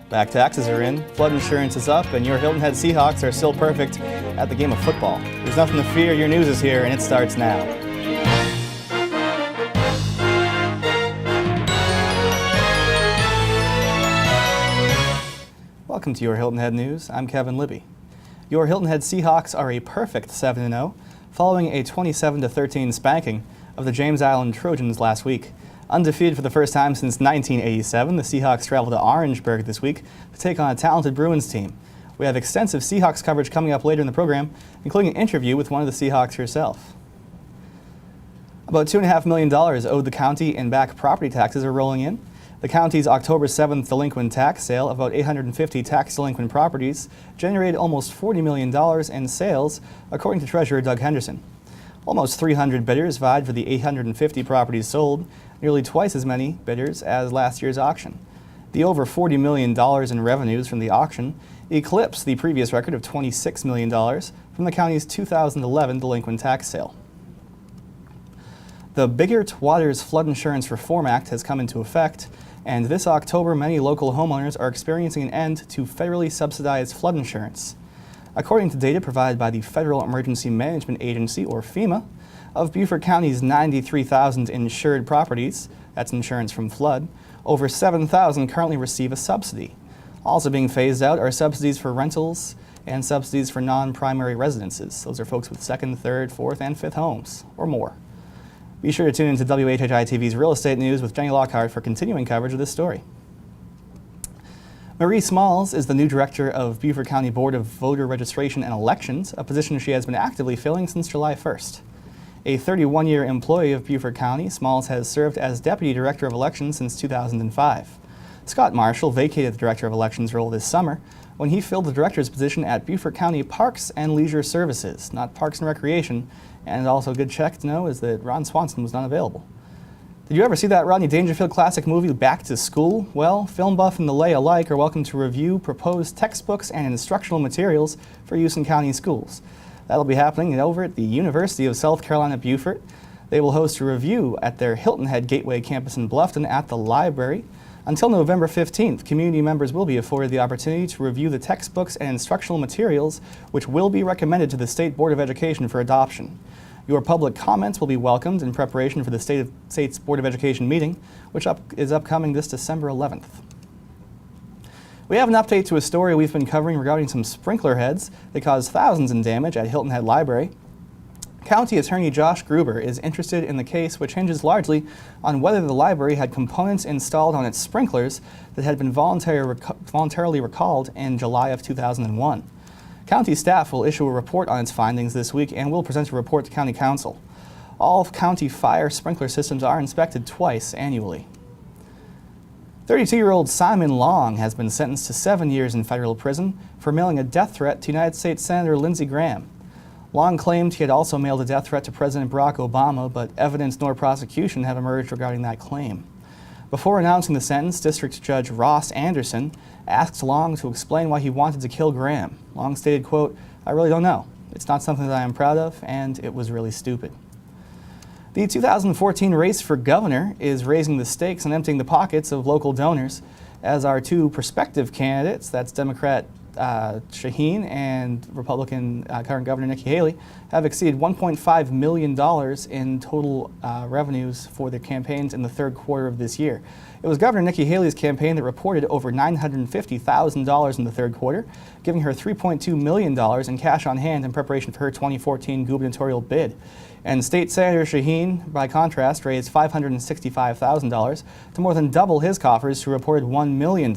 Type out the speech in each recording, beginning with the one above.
Back taxes are in, flood insurance is up, and your Hilton Head Seahawks are still perfect at the game of football. There's nothing to fear, your news is here, and it starts now. Welcome to your Hilton Head News. I'm Kevin Libby. Your Hilton Head Seahawks are a perfect 7-0, following a 27-13 spanking of the James Island Trojans last week. Undefeated for the first time since 1987, the Seahawks travel to Orangeburg this week to take on a talented Bruins team. We have extensive Seahawks coverage coming up later in the program, including an interview with one of the Seahawks herself. About $2.5 million owed the county in back property taxes are rolling in. The county's October 7th delinquent tax sale of about 850 tax delinquent properties generated almost $40 million in sales, according to Treasurer Doug Henderson. Almost 300 bidders vied for the 850 properties sold, nearly twice as many bidders as last year's auction. The over $40 million in revenues from the auction eclipsed the previous record of $26 million from the county's 2011 delinquent tax sale. The Biggert-Waters Flood Insurance Reform Act has come into effect, and this October many local homeowners are experiencing an end to federally subsidized flood insurance. According to data provided by the Federal Emergency Management Agency, or FEMA, of Beaufort County's 93,000 insured properties, that's insurance from flood, over 7,000 currently receive a subsidy. Also being phased out are subsidies for rentals and subsidies for non-primary residences. Those are folks with second, third, fourth, and fifth homes, or more. Be sure to tune into WHHI-TV's Real Estate News with Jenny Lockhart for continuing coverage of this story. Marie Smalls is the new director of Beaufort County Board of Voter Registration and Elections, a position she has been actively filling since July 1st. A 31-year employee of Beaufort County, Smalls has served as Deputy Director of Elections since 2005. Scott Marshall vacated the Director of Elections role this summer when he filled the director's position at Beaufort County Parks and Leisure Services, not Parks and Recreation, and also a good check to know is that Ron Swanson was not available. Did you ever see that Rodney Dangerfield classic movie Back to School? Well, film buff and the lay alike are welcome to review proposed textbooks and instructional materials for use in county schools. That'll be happening over at the University of South Carolina Beaufort. They will host a review at their Hilton Head Gateway campus in Bluffton at the library. Until November 15th, community members will be afforded the opportunity to review the textbooks and instructional materials, which will be recommended to the State Board of Education for adoption. Your public comments will be welcomed in preparation for the State's Board of Education meeting, which is upcoming this December 11th. We have an update to a story we've been covering regarding some sprinkler heads that caused thousands in damage at Hilton Head Library. County Attorney Josh Gruber is interested in the case, which hinges largely on whether the library had components installed on its sprinklers that had been voluntarily recalled in July of 2001. County staff will issue a report on its findings this week and will present a report to County Council. All county fire sprinkler systems are inspected twice annually. 32-year-old Simon Long has been sentenced to 7 years in federal prison for mailing a death threat to United States Senator Lindsey Graham. Long claimed he had also mailed a death threat to President Barack Obama, but evidence nor prosecution have emerged regarding that claim. Before announcing the sentence, District Judge Ross Anderson asked Long to explain why he wanted to kill Graham. Long stated, quote, "I really don't know. It's not something that I am proud of, and it was really stupid." The 2014 race for governor is raising the stakes and emptying the pockets of local donors, as our two prospective candidates, that's Democrat Shaheen and Republican current Governor Nikki Haley, have exceeded $1.5 million in total revenues for their campaigns in the third quarter of this year. It was Governor Nikki Haley's campaign that reported over $950,000 in the third quarter, giving her $3.2 million in cash on hand in preparation for her 2014 gubernatorial bid. And State Senator Shaheen, by contrast, raised $565,000 to more than double his coffers to a reported $1 million.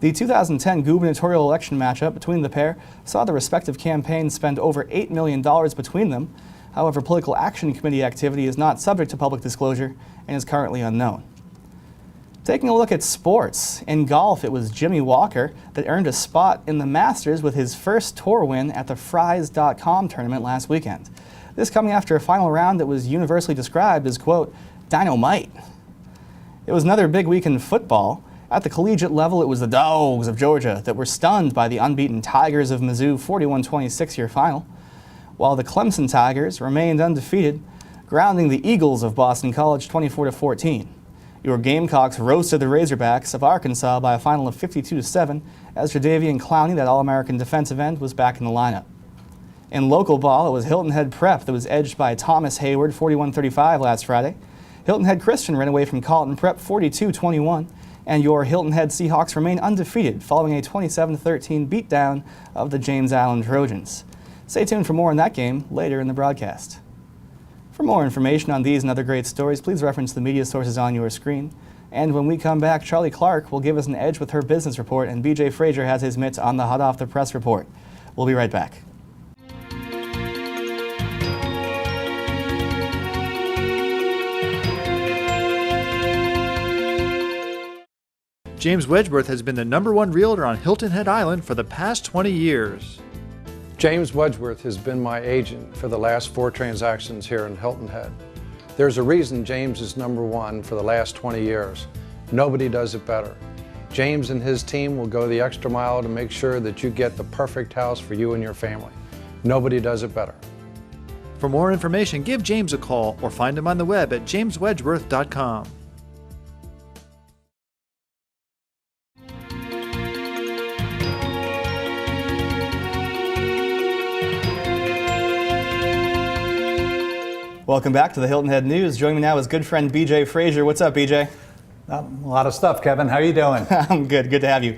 The 2010 gubernatorial election matchup between the pair saw the respective campaigns spend over $8 million between them. However, political action committee activity is not subject to public disclosure and is currently unknown. Taking a look at sports, in golf it was Jimmy Walker that earned a spot in the Masters with his first tour win at the Fries.com tournament last weekend. This coming after a final round that was universally described as, quote, dynamite. It was another big week in football. At the collegiate level, it was the Dogs of Georgia that were stunned by the unbeaten Tigers of Mizzou 41-26 year final, while the Clemson Tigers remained undefeated, grounding the Eagles of Boston College 24-14. Your Gamecocks roasted the Razorbacks of Arkansas by a final of 52-7 as Jadavian Clowney, that All-American defensive end, was back in the lineup. In local ball, it was Hilton Head Prep that was edged by Thomas Hayward 41-35 last Friday. Hilton Head Christian ran away from Carleton Prep 42-21, and your Hilton Head Seahawks remain undefeated following a 27-13 beatdown of the James Island Trojans. Stay tuned for more on that game later in the broadcast. For more information on these and other great stories, please reference the media sources on your screen. And when we come back, Charlie Clark will give us an edge with her business report, and BJ Frazier has his mitts on the Hot Off the Press report. We'll be right back. James Wedgeworth has been the #1 realtor on Hilton Head Island for the past 20 years. James Wedgeworth has been my agent for the last 4 transactions here in Hilton Head. There's a reason James is #1 for the last 20 years. Nobody does it better. James and his team will go the extra mile to make sure that you get the perfect house for you and your family. Nobody does it better. For more information, give James a call or find him on the web at jameswedgeworth.com. Welcome back to the Hilton Head News. Joining me now is good friend BJ Frazier. What's up, BJ? A lot of stuff, Kevin. How are you doing? I'm good. Good to have you.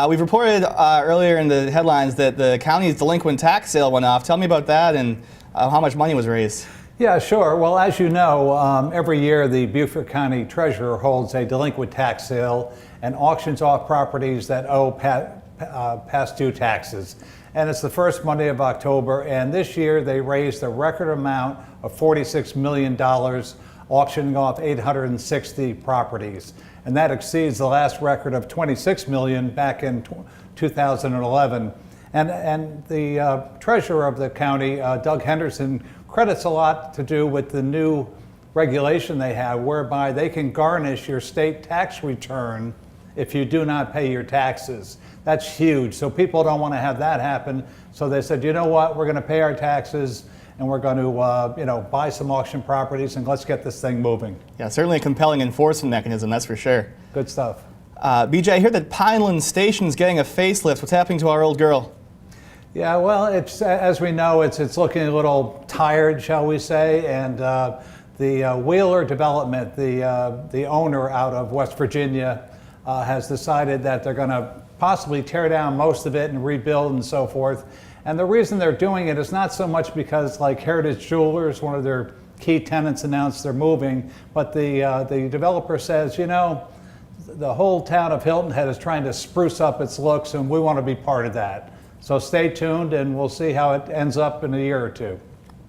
We've reported earlier in the headlines that the county's delinquent tax sale went off. Tell me about that and how much money was raised. Yeah, sure. Well, as you know, every year the Beaufort County Treasurer holds a delinquent tax sale and auctions off properties that owe past due taxes. And it's the first Monday of October, and this year they raised a record amount of $46 million, auctioning off 860 properties. And that exceeds the last record of $26 million back in 2011. And the treasurer of the county, Doug Henderson, credits a lot to do with the new regulation they have, whereby they can garnish your state tax return if you do not pay your taxes. That's huge. So people don't want to have that happen. So they said, you know what, we're going to pay our taxes and we're going to buy some auction properties and let's get this thing moving. Yeah, certainly a compelling enforcement mechanism, that's for sure. Good stuff. BJ, I hear that Pineland Station's getting a facelift. What's happening to our old girl? Yeah, well, it's as we know, it's looking a little tired, shall we say, and the Wheeler Development, the owner out of West Virginia, has decided that they're going to possibly tear down most of it and rebuild and so forth. And the reason they're doing it is not so much because, like, Heritage Jewelers, one of their key tenants, announced they're moving, but the developer says, you know, the whole town of Hilton Head is trying to spruce up its looks and we want to be part of that. So stay tuned and we'll see how it ends up in a year or two.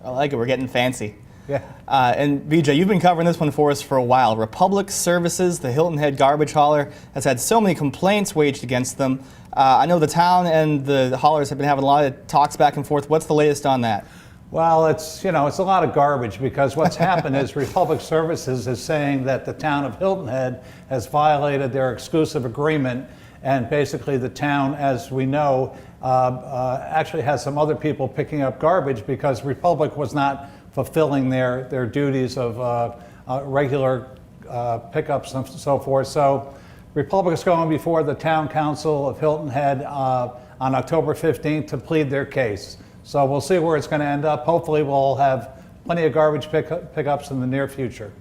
I like it. We're getting fancy. Yeah. And BJ, you've been covering this one for us for a while. Republic Services, the Hilton Head garbage hauler, has had so many complaints waged against them. I know the town and the haulers have been having a lot of talks back and forth. What's the latest on that? Well, it's a lot of garbage because what's happened is Republic Services is saying that the town of Hilton Head has violated their exclusive agreement, and basically the town, as we know, actually has some other people picking up garbage because Republic was not fulfilling their duties of regular pickups and so forth. So Republic is going before the Town Council of Hilton Head on October 15th to plead their case. So we'll see where it's going to end up. Hopefully we'll have plenty of garbage pickups in the near future.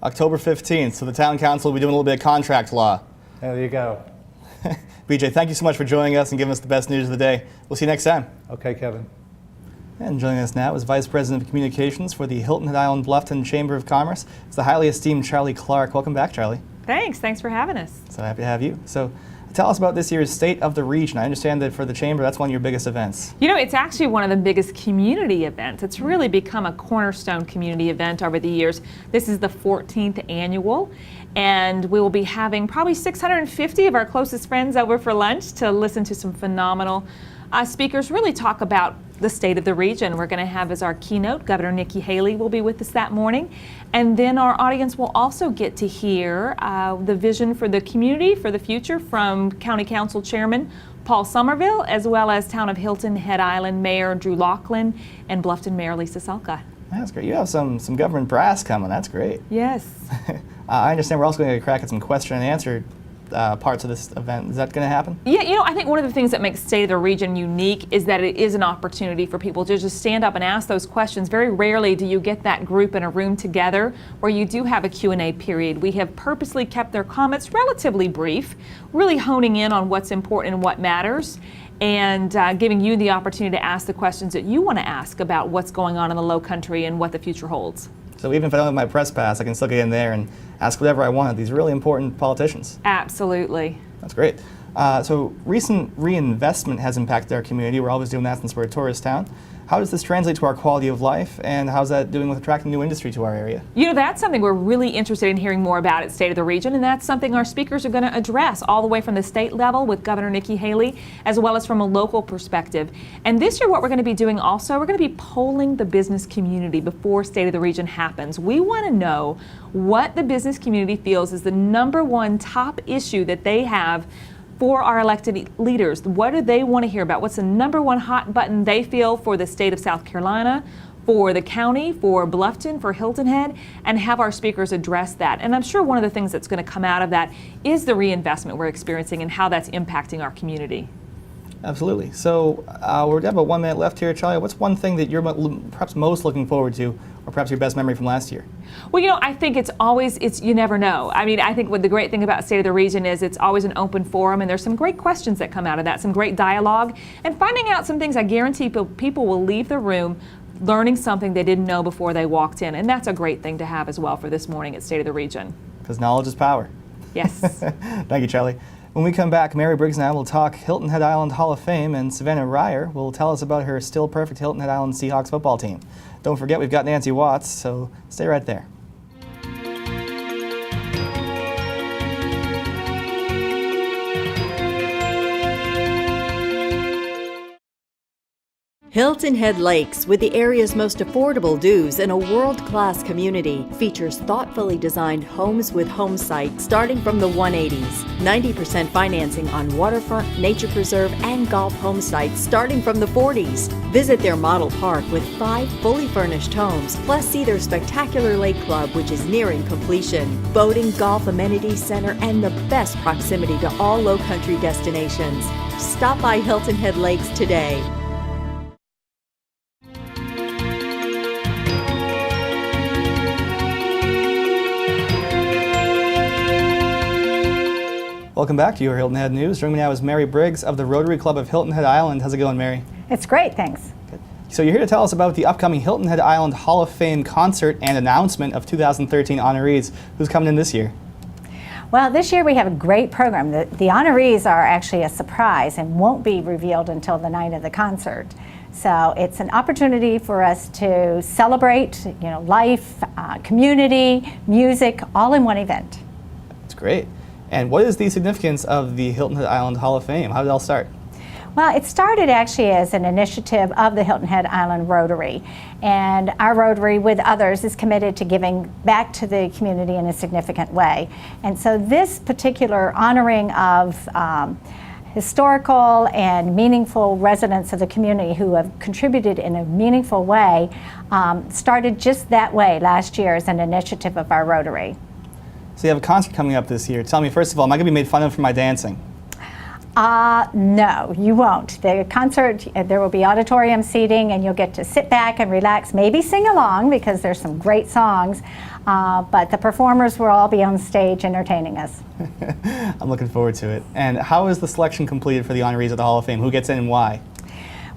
October 15th, so the Town Council will be doing a little bit of contract law. There you go. BJ, thank you so much for joining us and giving us the best news of the day. We'll see you next time. Okay, Kevin. And joining us now is Vice President of Communications for the Hilton Head Island Bluffton Chamber of Commerce. It's the highly esteemed Charlie Clark. Welcome back, Charlie. Thanks for having us. So happy to have you. So tell us about this year's State of the Region. I understand that for the Chamber, that's one of your biggest events. You know, it's actually one of the biggest community events. It's really become a cornerstone community event over the years. This is the 14th annual, and we will be having probably 650 of our closest friends over for lunch to listen to some phenomenal speakers really talk about the state of the region. We're going to have as our keynote, Governor Nikki Haley will be with us that morning. And then our audience will also get to hear the vision for the community for the future from County Council Chairman Paul Somerville, as well as Town of Hilton Head Island Mayor Drew Laughlin and Bluffton Mayor Lisa Salka. That's great. You have some government brass coming. That's great. Yes. I understand we're also going to get a crack at some question and answer parts of this event. Is that going to happen? Yeah, I think one of the things that makes State of the Region unique is that it is an opportunity for people to just stand up and ask those questions. Very rarely do you get that group in a room together where you do have a Q&A period. We have purposely kept their comments relatively brief, really honing in on what's important and what matters, and giving you the opportunity to ask the questions that you want to ask about what's going on in the Low Country and what the future holds. So even if I don't have my press pass, I can still get in there and ask whatever I want of these really important politicians. Absolutely. That's great. So recent reinvestment has impacted our community. We're always doing that since we're a tourist town. How does this translate to our quality of life, and how's that doing with attracting new industry to our area? That's something we're really interested in hearing more about at State of the Region, and that's something our speakers are going to address all the way from the state level with Governor Nikki Haley, as well as from a local perspective. And this year what we're going to be doing also, we're going to be polling the business community before State of the Region happens. We want to know what the business community feels is the #1 top issue that they have for our elected leaders. What do they want to hear about? What's the #1 hot button they feel for the state of South Carolina, for the county, for Bluffton, for Hilton Head, and have our speakers address that. And I'm sure one of the things that's going to come out of that is the reinvestment we're experiencing and how that's impacting our community. Absolutely. So we're down about 1 minute left here, Charlie. What's one thing that you're perhaps most looking forward to, or perhaps your best memory from last year? Well, I think you never know. I think what the great thing about State of the Region is it's always an open forum, and there's some great questions that come out of that, some great dialogue, and finding out some things. I guarantee people will leave the room learning something they didn't know before they walked in, and that's a great thing to have as well for this morning at State of the Region. Because knowledge is power. Yes. Thank you, Charlie. When we come back, Mary Briggs and I will talk Hilton Head Island Hall of Fame, and Savannah Ryer will tell us about her still perfect Hilton Head Island Seahawks football team. Don't forget, we've got Nancy Watts, so stay right there. Hilton Head Lakes, with the area's most affordable dues and a world-class community, features thoughtfully designed homes with home sites starting from the 180s. 90% financing on waterfront, nature preserve, and golf home sites starting from the 40s. Visit their model park with 5 fully furnished homes, plus see their spectacular lake club, which is nearing completion. Boating, golf, amenity center, and the best proximity to all low-country destinations. Stop by Hilton Head Lakes today. Welcome back to your Hilton Head News. Joining me now is Mary Briggs of the Rotary Club of Hilton Head Island. How's it going, Mary? It's great, thanks. Good. So you're here to tell us about the upcoming Hilton Head Island Hall of Fame concert and announcement of 2013 honorees. Who's coming in this year? Well, this year we have a great program. The honorees are actually a surprise and won't be revealed until the night of the concert. So it's an opportunity for us to celebrate, life, community, music, all in one event. That's great. And what is the significance of the Hilton Head Island Hall of Fame? How did it all start? Well, it started actually as an initiative of the Hilton Head Island Rotary. And our Rotary, with others, is committed to giving back to the community in a significant way. And so this particular honoring of historical and meaningful residents of the community who have contributed in a meaningful way started just that way last year as an initiative of our Rotary. So you have a concert coming up this year. Tell me, first of all, am I going to be made fun of for my dancing? No, you won't. The concert, there will be auditorium seating, and you'll get to sit back and relax, maybe sing along because there's some great songs, but the performers will all be on stage entertaining us. I'm looking forward to it. And how is the selection completed for the honorees of the Hall of Fame? Who gets in and why?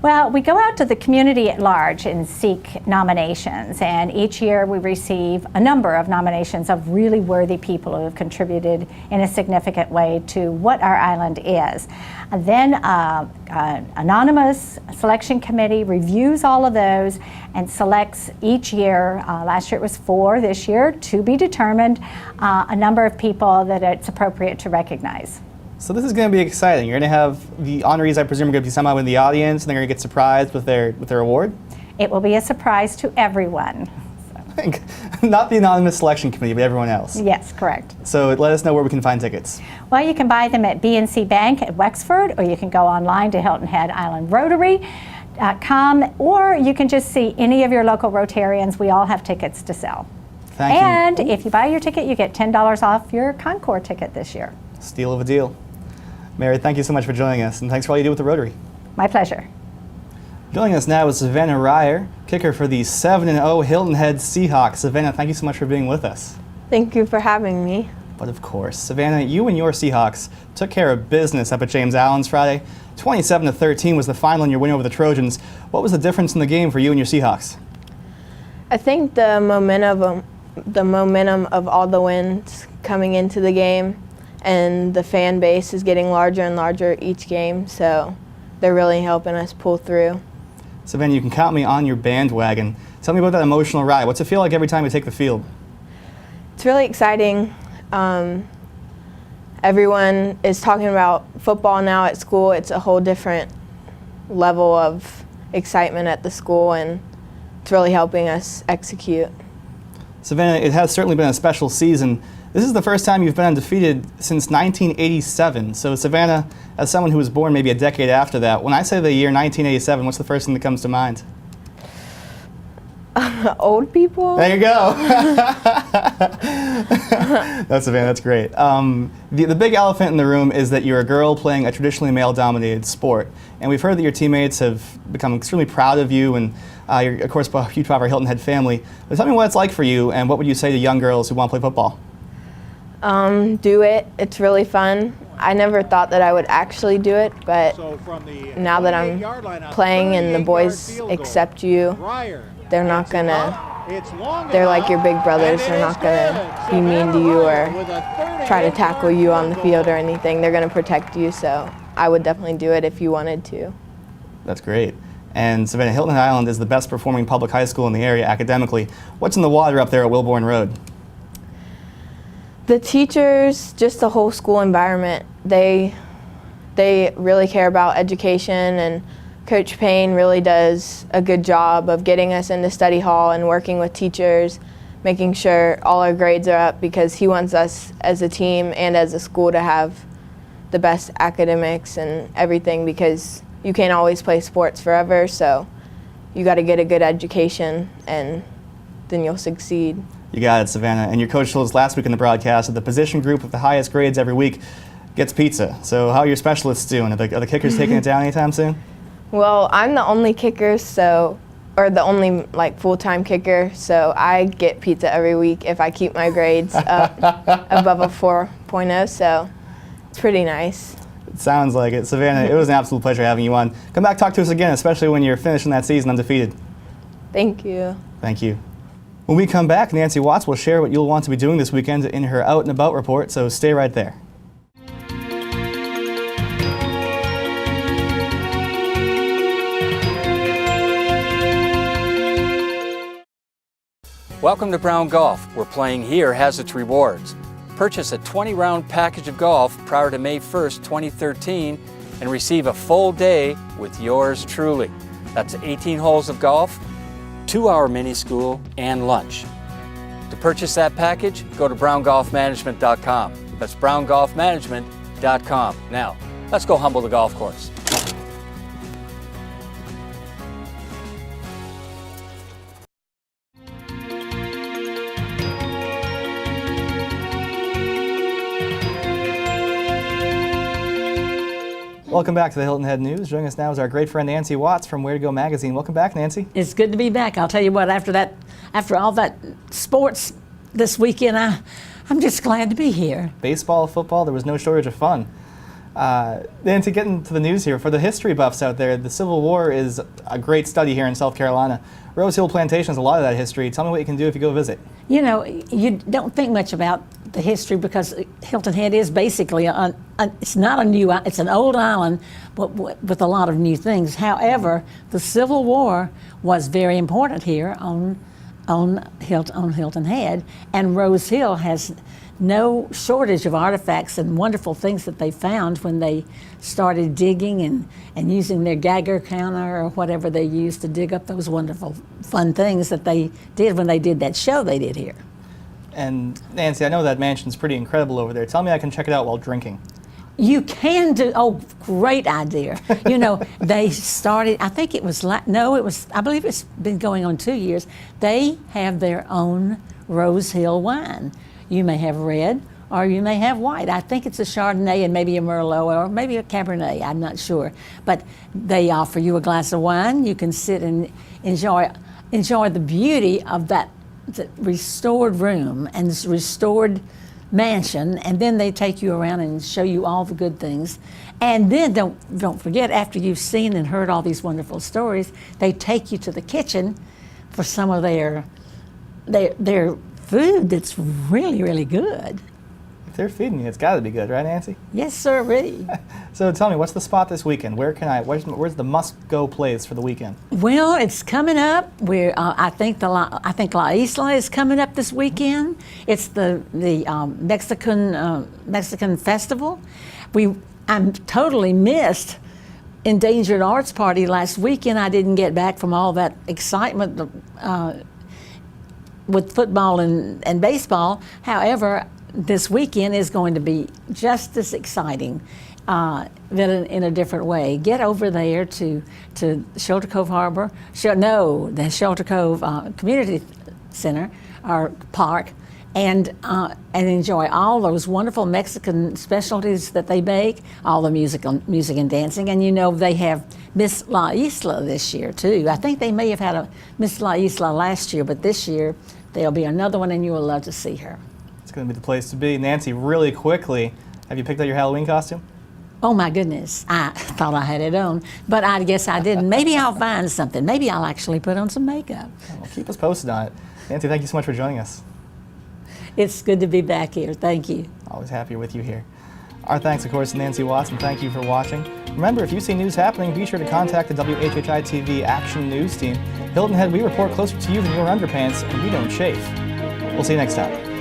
Well, we go out to the community at large and seek nominations, and each year we receive a number of nominations of really worthy people who have contributed in a significant way to what our island is. And then an anonymous selection committee reviews all of those and selects each year, last year it was 4, this year to be determined, a number of people that it's appropriate to recognize. So this is going to be exciting. You're going to have the honorees, I presume, are going to be somehow in the audience, and they're going to get surprised with their award? It will be a surprise to everyone. Not the anonymous selection committee, but everyone else. Yes, correct. So let us know where we can find tickets. Well, you can buy them at BNC Bank at Wexford, or you can go online to Hilton Head Island Rotary. come, or you can just see any of your local Rotarians. We all have tickets to sell. Thank you. And if you buy your ticket, you get $10 off your Concord ticket this year. Steal of a deal. Mary, thank you so much for joining us, and thanks for all you do with the Rotary. My pleasure. Joining us now is Savannah Ryer, kicker for the 7-0 Hilton Head Seahawks. Savannah, thank you so much for being with us. Thank you for having me. But of course, Savannah, you and your Seahawks took care of business up at James Allen's Friday. 27-13 was the final in your win over the Trojans. What was the difference in the game for you and your Seahawks? I think the momentum of all the wins coming into the game, and the fan base is getting larger and larger each game, so they're really helping us pull through. Savannah, you can count me on your bandwagon. Tell me about that emotional ride. What's it feel like every time you take the field? It's really exciting. Everyone is talking about football now at school. It's a whole different level of excitement at the school, and it's really helping us execute. Savannah, it has certainly been a special season. This is the first time you've been undefeated since 1987. So Savannah, as someone who was born maybe a decade after that, when I say the year 1987, what's the first thing that comes to mind? Old people? There you go. That's Savannah, that's great. The big elephant in the room is that you're a girl playing a traditionally male-dominated sport. And we've heard that your teammates have become extremely proud of you, and you're, of course, a huge part of our Hilton Head family. But tell me what it's like for you, and what would you say to young girls who want to play football? Do it. It's really fun. I never thought that I would actually do it, but now that I'm playing and the boys accept you, they're not gonna, they're like your big brothers. They're not gonna be mean to you or try to tackle you on the field or anything. They're gonna protect you, so I would definitely do it if you wanted to. That's great. And Savannah, Hilton Head Island is the best performing public high school in the area academically. What's in the water up there at Wilbourn Road? The teachers, just the whole school environment, they really care about education, and Coach Payne really does a good job of getting us into study hall and working with teachers, making sure all our grades are up, because he wants us as a team and as a school to have the best academics and everything, because you can't always play sports forever, so you got to get a good education and then you'll succeed. You got it, Savannah. And your coach told us last week in the broadcast that the position group with the highest grades every week gets pizza. So how are your specialists doing? Are the kickers taking it down anytime soon? Well, I'm the only kicker, or the only full-time kicker, so I get pizza every week if I keep my grades up above a 4.0, so it's pretty nice. It sounds like it. Savannah, it was an absolute pleasure having you on. Come back, talk to us again, especially when you're finishing that season undefeated. Thank you. Thank you. When we come back, Nancy Watts will share what you'll want to be doing this weekend in her Out and About report, so stay right there. Welcome to Brown Golf, where playing here has its rewards. Purchase a 20-round package of golf prior to May 1st, 2013, and receive a full day with yours truly. That's 18 holes of golf, 2-hour mini school, and lunch. To purchase that package, go to browngolfmanagement.com. That's browngolfmanagement.com. Now, let's go humble the golf course. Welcome back to the Hilton Head News. Joining us now is our great friend Nancy Watts from Where to Go magazine. Welcome back, Nancy. It's good to be back. I'll tell you what, after all that sports this weekend, I'm just glad to be here. Baseball, football, there was no shortage of fun. Nancy, getting to the news here, for the history buffs out there, the Civil War is a great study here in South Carolina. Rose Hill Plantation has a lot of that history. Tell me what you can do if you go visit. You know, you don't think much about the history because Hilton Head is basically, it's not a new, it's an old island, but with a lot of new things. However, the Civil War was very important here on Hilton Head, and Rose Hill has no shortage of artifacts and wonderful things that they found when they started digging and using their Geiger counter or whatever they used to dig up those wonderful, fun things that they did when they did that show they did here. And Nancy, I know that mansion's pretty incredible over there. Tell me I can check it out while drinking. You can do, oh, great idea. You know, they started, I think it was, I believe it's been going on 2 years. They have their own Rose Hill wine. You may have red or you may have white. I think it's a Chardonnay and maybe a Merlot or maybe a Cabernet, I'm not sure. But they offer you a glass of wine. You can sit and enjoy the beauty of that restored room and this restored mansion, and then they take you around and show you all the good things. And then don't forget, after you've seen and heard all these wonderful stories, they take you to the kitchen for some of their food that's really, really good. If they're feeding you, it's got to be good, right, Nancy? Yes, sir. Really. So tell me, what's the spot this weekend? Where's the must-go place for the weekend? Well, it's coming up. I think La Isla is coming up this weekend. It's the Mexican festival. I'm totally missed Endangered Arts Party last weekend. I didn't get back from all that excitement with football and baseball. However, this weekend is going to be just as exciting, but in a different way. Get over there to Shelter Cove Harbor, the Shelter Cove Community Center or Park, and enjoy all those wonderful Mexican specialties that they bake, all the music and dancing. And you know, they have Miss La Isla this year too. I think they may have had a Miss La Isla last year, but this year there'll be another one, and you will love to see her. It's going to be the place to be. Nancy, really quickly, have you picked out your Halloween costume? Oh my goodness, I thought I had it on, but I guess I didn't. Maybe I'll find something. Maybe I'll actually put on some makeup. Well, keep us posted on it. Nancy, thank you so much for joining us. It's good to be back here. Thank you. Always happy with you here. Our thanks, of course, to Nancy Watson. Thank you for watching. Remember, if you see news happening, be sure to contact the WHHI-TV Action News Team. Hilton Head, we report closer to you than your underpants, and we don't chafe. We'll see you next time.